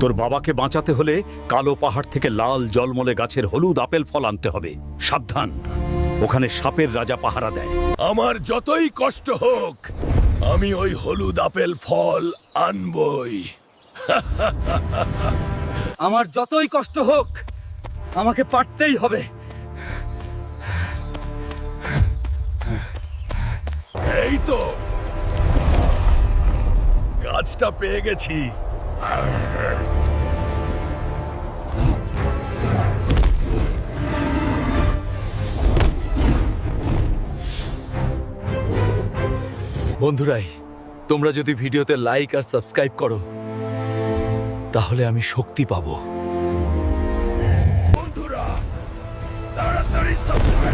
তোর বাবাকে বাঁচাতে হলে কালো পাহাড় থেকে লাল জলমলে গাছের হলুদ আপেল ফল আনতে হবে। সাবধান, ওখানে সাপের রাজা পাহারা দেয়। আমার যতই কষ্ট হোক, আমি ওই হলুদ আপেল ফল আনবই। আমার যতই কষ্ট হোক, আমাকে পারতেই হবে। এই তো গাছটা পেয়ে গেছি। বন্ধুরাই, তোমরা যদি ভিডিওতে লাইক আর সাবস্ক্রাইব করো তাহলে আমি শক্তি পাবো। বন্ধুরা, তাড়াতাড়ি সাবস্ক্রাইব